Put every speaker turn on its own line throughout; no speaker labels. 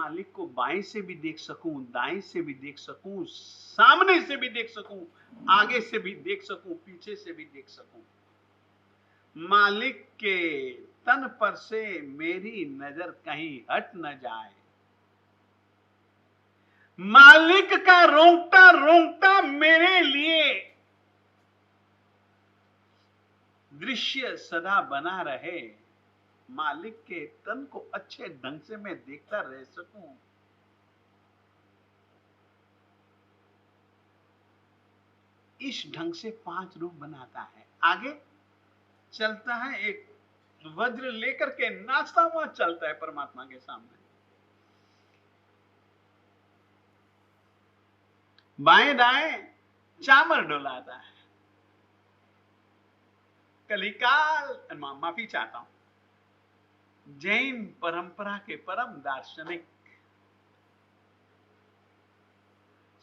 मालिक को बाएं से भी देख सकूं, दाएं से भी देख सकूं, सामने से भी देख सकूं, आगे से भी देख सकूं, पीछे से भी देख सकूं। मालिक के तन पर से मेरी नजर कहीं हट न जाए। मालिक का रोंगटा रोंगटा मेरे लिए दृश्य सदा बना रहे। मालिक के तन को अच्छे ढंग से मैं देखता रह सकूं। इस ढंग से 5 रूप बनाता है। आगे चलता है, एक वज्र लेकर के नाचता हुआ चलता है परमात्मा के सामने। बाएं दाएं चामर डोलाता है। कलिकाल, माफी चाहता हूं, जैन परंपरा के परम दार्शनिक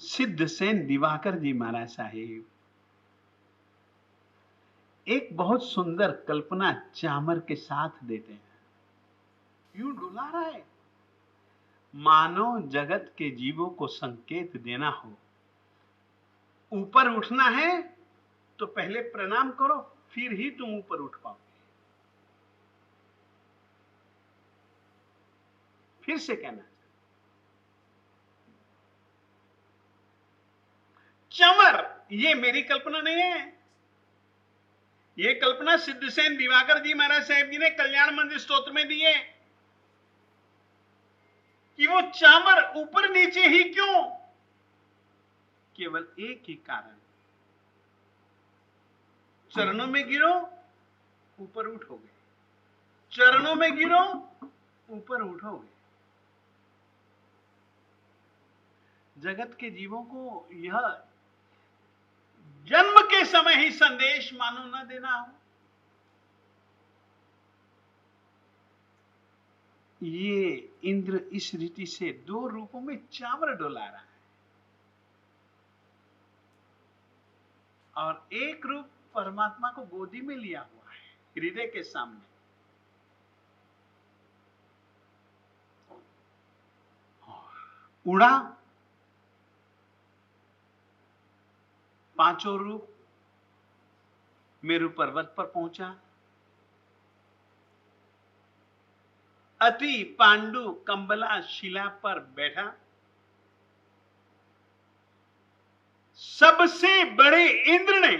सिद्धसेन दिवाकर जी महाराज साहिब एक बहुत सुंदर कल्पना चामर के साथ देते हैं। यूं डुला रहा है, मानो जगत के जीवों को संकेत देना हो। ऊपर उठना है तो पहले प्रणाम करो, फिर ही तुम ऊपर उठ पाओगे। फिर से कहना, चमर, ये मेरी कल्पना नहीं है, ये कल्पना सिद्धसेन दिवाकर जी महाराज साहब जी ने कल्याण मंदिर स्तोत्र में दी है कि वो चामर ऊपर नीचे ही क्यों, केवल एक ही कारण, चरणों में गिरो ऊपर उठोगे, चरणों में गिरो ऊपर उठोगे। जगत के जीवों को यह जन्म के समय ही संदेश मानो न देना हो। ये इंद्र इस रीति से 2 रूपों में चामर डोला रहा है, और एक रूप परमात्मा को गोदी में लिया हुआ है, हृदय के सामने। उड़ा, 5 रूप मेरु पर्वत पर पहुंचा, अति पांडु कंबला शिला पर बैठा, सबसे बड़े इंद्र ने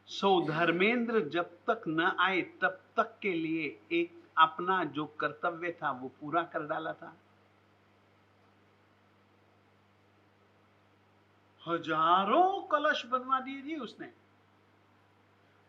सो धर्मेंद्र जब तक न आए तब तक के लिए एक अपना जो कर्तव्य था वो पूरा कर डाला था। हजारों कलश बनवा दिए जी उसने,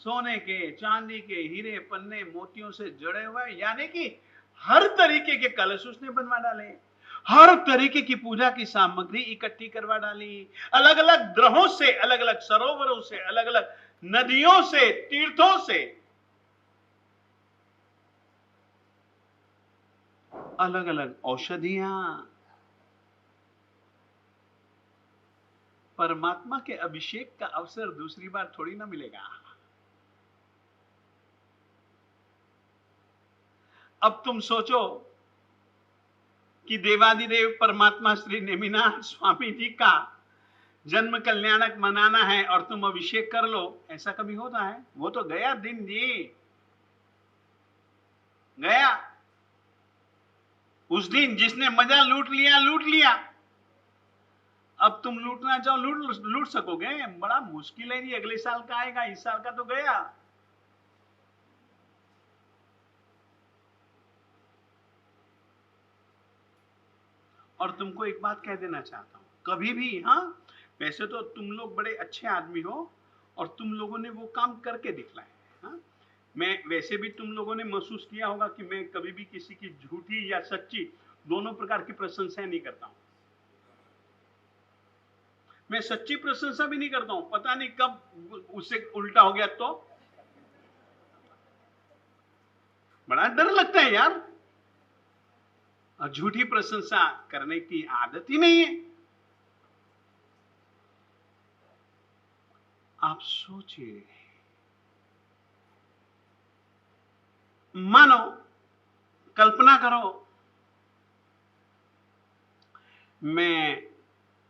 सोने के, चांदी के, हीरे पन्ने मोतियों से जड़े हुए, यानी कि हर तरीके के कलश उसने बनवा डाले, हर तरीके की पूजा की सामग्री इकट्ठी करवा डाली, अलग अलग ग्रहों से, अलग अलग सरोवरों से, अलग अलग नदियों से, तीर्थों से अलग अलग औषधियां। परमात्मा के अभिषेक का अवसर दूसरी बार थोड़ी ना मिलेगा। अब तुम सोचो कि देवादिदेव परमात्मा श्री नेमिनाथ स्वामी जी का जन्म कल्याणक मनाना है और तुम अभिषेक कर लो, ऐसा कभी होता है? वो तो गया दिन जी, गया। उस दिन जिसने मजा लूट लिया लूट लिया, अब तुम लूटना चाहो लूट सकोगे? बड़ा मुश्किल है जी, अगले साल का आएगा, इस साल का तो गया। और तुमको एक बात कह देना चाहता हूं, कभी भी, हाँ वैसे तो तुम लोग बड़े अच्छे आदमी हो और तुम लोगों ने वो काम करके दिखलाए, हाँ? मैं वैसे भी तुम लोगों ने महसूस किया होगा कि मैं कभी भी किसी की झूठी या सच्ची दोनों प्रकार की प्रशंसा नहीं करता हूं। मैं सच्ची प्रशंसा भी नहीं करता हूं, पता नहीं कब उससे उल्टा हो गया तो बड़ा डर लगता है यार, और झूठी प्रशंसा करने की आदत ही नहीं है। आप सोचिए, मानो, कल्पना करो मैं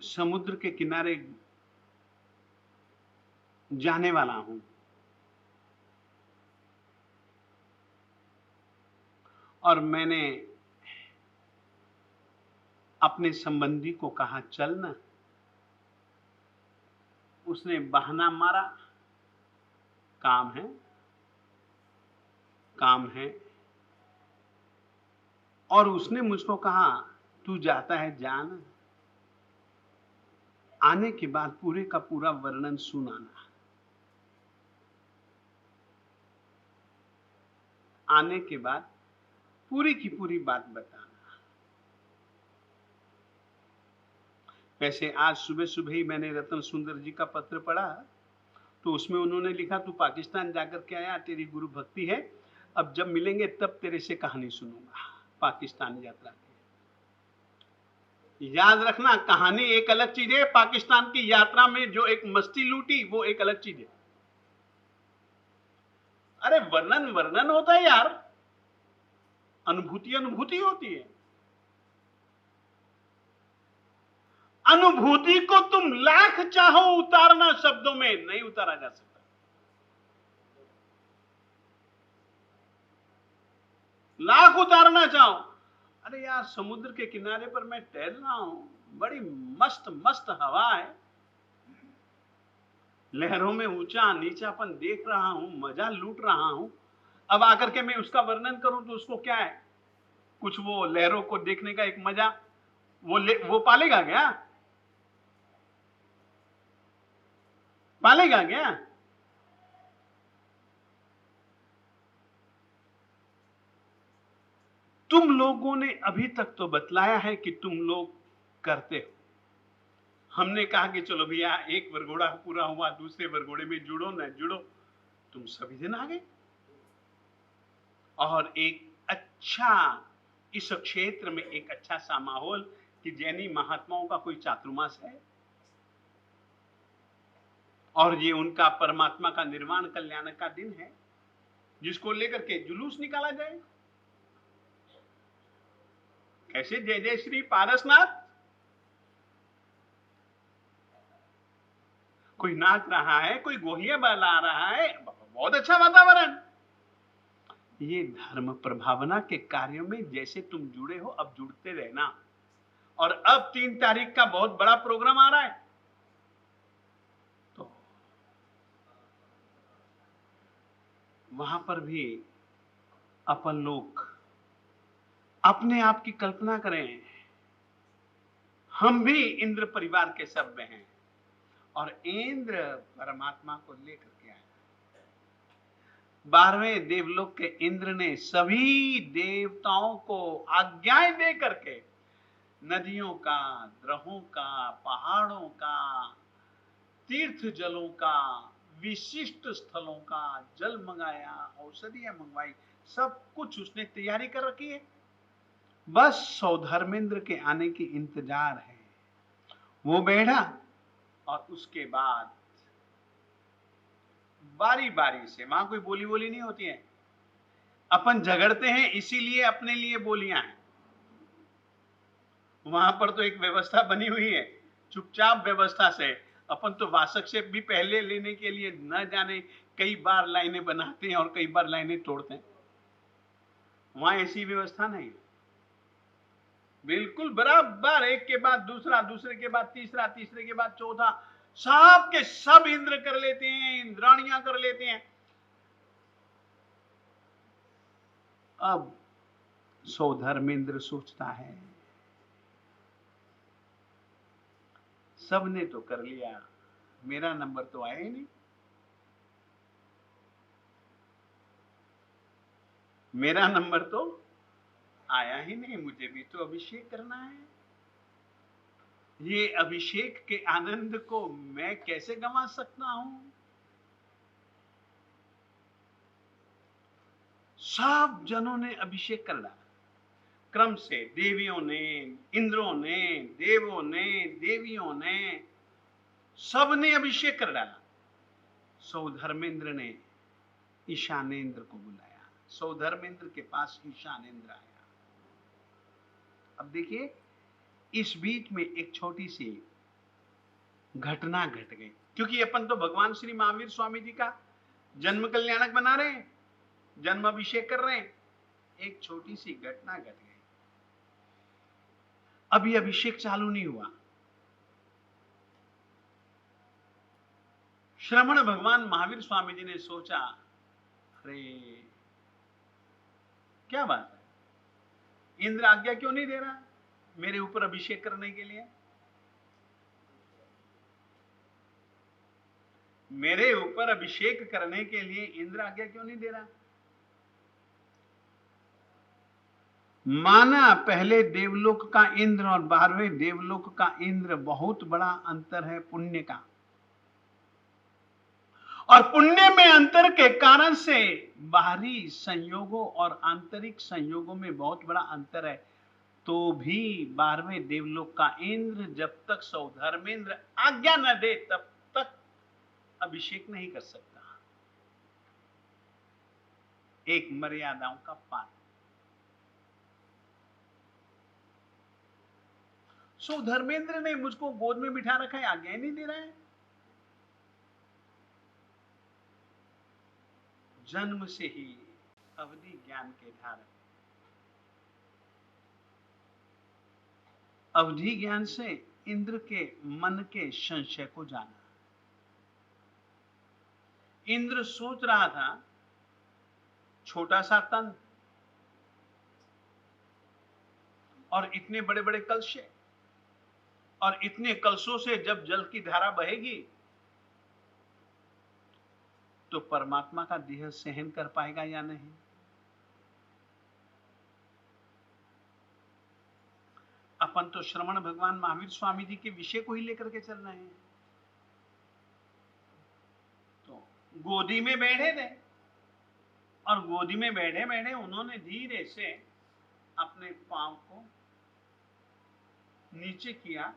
समुद्र के किनारे जाने वाला हूं और मैंने अपने संबंधी को कहा चल ना। उसने बहाना मारा, काम है, काम है, और उसने मुझको कहा तू जाता है जाना, आने के बाद पूरे का पूरा वर्णन सुनाना, आने के बाद पूरी की पूरी बात बताना। वैसे आज सुबह सुबह ही मैंने रतन सुंदर जी का पत्र पढ़ा, तो उसमें उन्होंने लिखा तू पाकिस्तान जाकर के आया, तेरी गुरु भक्ति है, अब जब मिलेंगे तब तेरे से कहानी सुनूंगा पाकिस्तान यात्रा की। याद रखना, कहानी एक अलग चीज है, पाकिस्तान की यात्रा में जो एक मस्ती लूटी वो एक अलग चीज है। अरे वर्णन वर्णन होता है यार, अनुभूति अनुभूति होती है। अनुभूति को तुम लाख चाहो उतारना, शब्दों में नहीं उतारा जा सकता। लाख उतारना चाहो, अरे यार समुद्र के किनारे पर मैं टहल रहा हूं, बड़ी मस्त मस्त हवा है, लहरों में ऊंचा नीचापन देख रहा हूं, मजा लूट रहा हूं। अब आकर के मैं उसका वर्णन करूं तो उसको क्या है, कुछ वो लहरों को देखने का एक मजा वो पालेगा क्या? पालेगा क्या? तुम लोगों ने अभी तक तो बतलाया है कि तुम लोग करते हो। हमने कहा कि चलो भैया एक वरघोड़ा पूरा हुआ, दूसरे वरघोड़े में जुड़ो न जुड़ो, तुम सभी दिन आ गए। और एक अच्छा, इस क्षेत्र में एक अच्छा सा माहौल कि जैनी महात्माओं का कोई चातुर्मास है और ये उनका परमात्मा का निर्वाण कल्याण का दिन है, जिसको लेकर के जुलूस निकाला जाए। कैसे जय जय श्री पारसनाथ, कोई नाच रहा है, कोई गोहिया बजा रहा है, बहुत अच्छा वातावरण। ये धर्म प्रभावना के कार्यों में जैसे तुम जुड़े हो, अब जुड़ते रहना। और अब 3 तारीख का बहुत बड़ा प्रोग्राम आ रहा है, तो वहां पर भी अपन लोग अपने आप की कल्पना करें, हम भी इंद्र परिवार के सभ्य हैं और इंद्र परमात्मा को लेकर के आए। 12वें देवलोक के इंद्र ने सभी देवताओं को आज्ञाएं दे करके नदियों का, ग्रहों का, पहाड़ों का, तीर्थ जलों का, विशिष्ट स्थलों का जल मंगाया, औषधियां मंगवाई, सब कुछ उसने तैयारी कर रखी है। बस सौधर्मेंद्र के आने की इंतजार है। वो बैठा और उसके बाद बारी बारी से, वहां कोई बोली बोली नहीं होती है, अपन झगड़ते हैं इसीलिए अपने लिए बोलियां हैं। वहां पर तो एक व्यवस्था बनी हुई है, चुपचाप व्यवस्था से अपन तो वासक से भी पहले लेने के लिए न जाने कई बार लाइनें बनाते हैं और कई बार लाइनें तोड़ते हैं। वहां ऐसी व्यवस्था नहीं, बिल्कुल बराबर, एक के बाद दूसरा, दूसरे के बाद तीसरा, तीसरे के बाद चौथा, सब के सब इंद्र कर लेते हैं, इंद्राणियां कर लेते हैं। अब सौधर्मेंद्र सोचता है सबने तो कर लिया, मेरा नंबर तो आया ही नहीं, मेरा नंबर तो आया ही नहीं, मुझे भी तो अभिषेक करना है। ये अभिषेक के आनंद को मैं कैसे गंवा सकता हूं? सब जनों ने अभिषेक कर डाला, क्रम से देवियों ने, इंद्रों ने, देवों ने, देवियों ने, सबने अभिषेक कर डाला। सौधर्मेंद्र ने ईशानेंद्र को बुलाया, सौधर्मेंद्र के पास ईशानेंद्र आया। अब देखिए, इस बीच में एक छोटी सी घटना घट गई, क्योंकि अपन तो भगवान श्री महावीर स्वामी जी का जन्म कल्याणक बना रहे हैं, जन्म अभिषेक कर रहे हैं। एक छोटी सी घटना घट गई। अभी अभिषेक चालू नहीं हुआ। श्रमण भगवान महावीर स्वामी जी ने सोचा, अरे क्या बात है, इंद्र आज्ञा क्यों नहीं दे रहा मेरे ऊपर अभिषेक करने के लिए? मेरे ऊपर अभिषेक करने के लिए इंद्र आज्ञा क्यों नहीं दे रहा? माना पहले देवलोक का इंद्र और 12वें देवलोक का इंद्र बहुत बड़ा अंतर है पुण्य का, और पुण्य में अंतर के कारण से बाहरी संयोगों और आंतरिक संयोगों में बहुत बड़ा अंतर है। तो भी 12वें देवलोक का इंद्र जब तक सौधर्मेंद्र आज्ञा न दे तब तक अभिषेक नहीं कर सकता। एक मर्यादाओं का पालन। सौधर्मेंद्र ने मुझको गोद में बिठा रखा है, आज्ञा नहीं दे रहा है। जन्म से ही अवधि ज्ञान के धारक, अवधि ज्ञान से इंद्र के मन के संशय को जाना। इंद्र सोच रहा था छोटा सा तन और इतने बड़े बड़े कलशे, और इतने कलशों से जब जल की धारा बहेगी तो परमात्मा का देह सहन कर पाएगा या नहीं? अपन तो श्रमण भगवान महावीर स्वामी जी के विषय को ही लेकर के चल रहे हैं। तो गोदी में बैठे थे, और गोदी में बैठे बैठे उन्होंने धीरे से अपने पांव को नीचे किया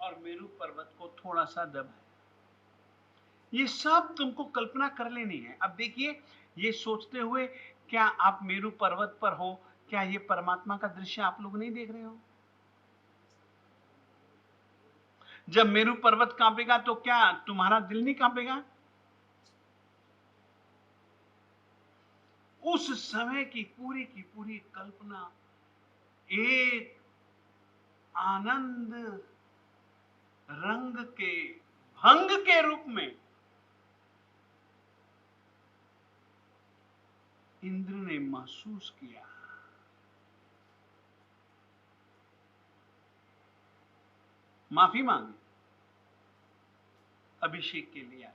और मेरू पर्वत को थोड़ा सा दबाया। ये सब तुमको कल्पना कर लेनी है। अब देखिए, ये सोचते हुए क्या आप मेरू पर्वत पर हो, क्या ये परमात्मा का दृश्य आप लोग नहीं देख रहे हो? जब मेरू पर्वत कांपेगा तो क्या तुम्हारा दिल नहीं कांपेगा? उस समय की पूरी कल्पना एक आनंद रंग के भंग के रूप में इंद्र ने महसूस किया। माफी मांगी, अभिषेक के लिए।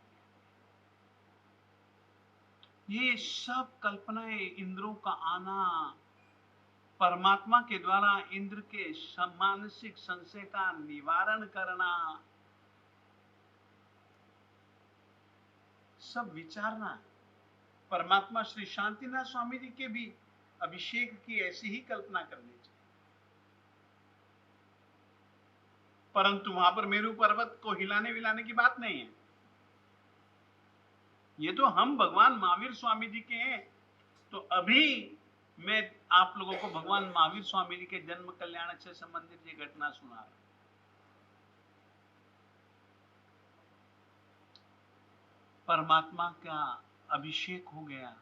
ये सब कल्पनाएं, इंद्रों का आना, परमात्मा के द्वारा इंद्र के मानसिक संशय का निवारण करना, सब विचारना। परमात्मा श्री शांतिनाथ स्वामी जी के भी अभिषेक की ऐसी ही कल्पना करनी चाहिए। परंतु वहां पर मेरू पर्वत को हिलाने विलाने की बात नहीं है। ये तो हम भगवान महावीर स्वामी जी के हैं। तो अभी मैं आप लोगों को भगवान महावीर स्वामी जी के जन्म कल्याण से संबंधित ये घटना सुना रहा हूं। परमात्मा का अभिषेक हो गया।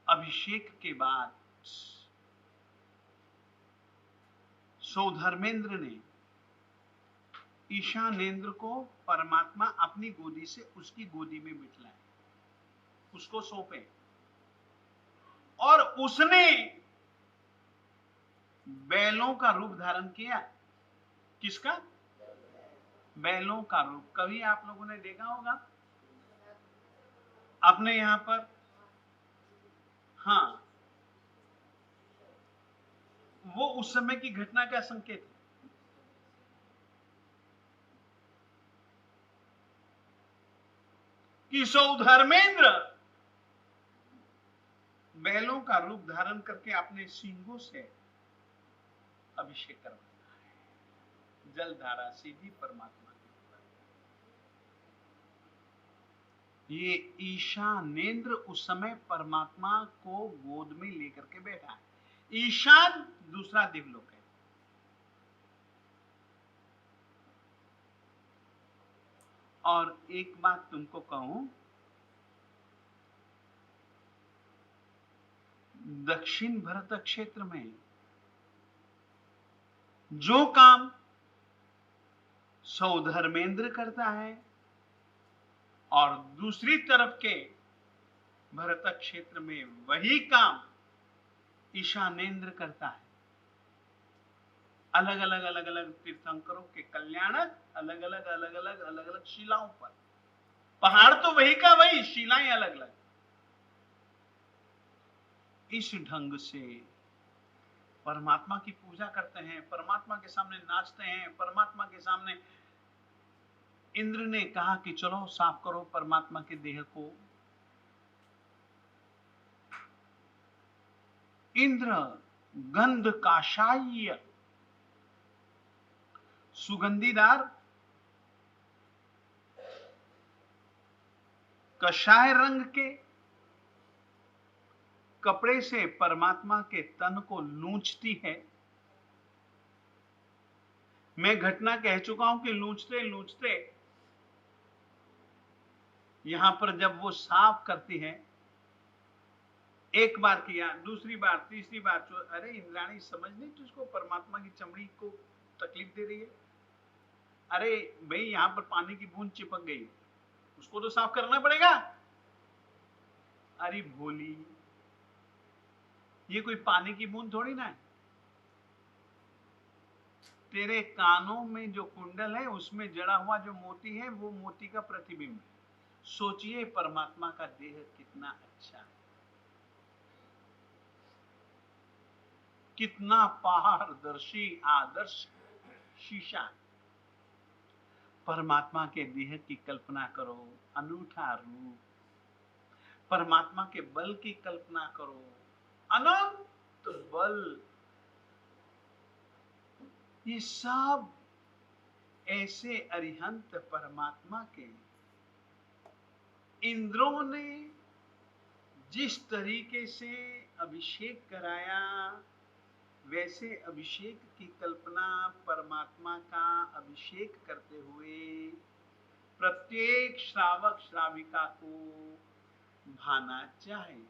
अभिषेक के बाद सौधर्मेंद्र ने ईशानेंद्र को परमात्मा अपनी गोदी से उसकी गोदी में बिठलाए, उसको सौंपे, और उसने बैलों का रूप धारण किया। किसका? बैलों का रूप। कभी आप लोगों ने देखा होगा अपने यहां पर, हाँ, वो उस समय की घटना का संकेत है। कि सौधर्मेंद्र बैलों का रूप धारण करके अपने सींगों से अभिषेक करवाना है। जल धारा सीधी परमात्मा के ऊपर। ये ईशानेंद्र उस समय परमात्मा को गोद में लेकर के बैठा है। ईशान दूसरा दिवलोक है। और एक बात तुमको कहूं, दक्षिण भरत क्षेत्र में जो काम सौधर्मेंद्र करता है और दूसरी तरफ के भरत क्षेत्र में वही काम ईशानेंद्र करता है। अलग अलग तीर्थंकरों के कल्याणक अलग अलग शिलाओं पर। पहाड़ तो वही का वही, शिलाएं अलग अलग। इस ढंग से परमात्मा की पूजा करते हैं, परमात्मा के सामने नाचते हैं, परमात्मा के सामने इंद्र ने कहा कि चलो साफ करो परमात्मा के देह को। इंद्र गंध काशाय, सुगंधीदार कषाय रंग के कपड़े से परमात्मा के तन को लूंचती है। मैं घटना कह चुका हूं कि लूंचते लूंचते यहां पर जब वो साफ करती है, एक बार किया, दूसरी बार, तीसरी बार, अरे इंद्राणी समझ नहीं तुझको परमात्मा की चमड़ी को तकलीफ दे रही है? अरे भाई यहां पर पानी की बूंद चिपक गई, उसको तो साफ करना पड़ेगा। अरे भोली, ये कोई पानी की बूंद थोड़ी ना है। तेरे कानों में जो कुंडल है उसमें जड़ा हुआ जो मोती है वो मोती का प्रतिबिंब है। सोचिए परमात्मा का देह कितना अच्छा है, कितना पारदर्शी आदर्श शीशा। परमात्मा के देह की कल्पना करो, अनूठा रूप। परमात्मा के बल की कल्पना करो, अनंत बल। ये सब ऐसे अरिहंत परमात्मा के इंद्रों ने जिस तरीके से अभिषेक कराया, वैसे अभिषेक की कल्पना परमात्मा का अभिषेक करते हुए प्रत्येक श्रावक श्राविका को भाना चाहिए।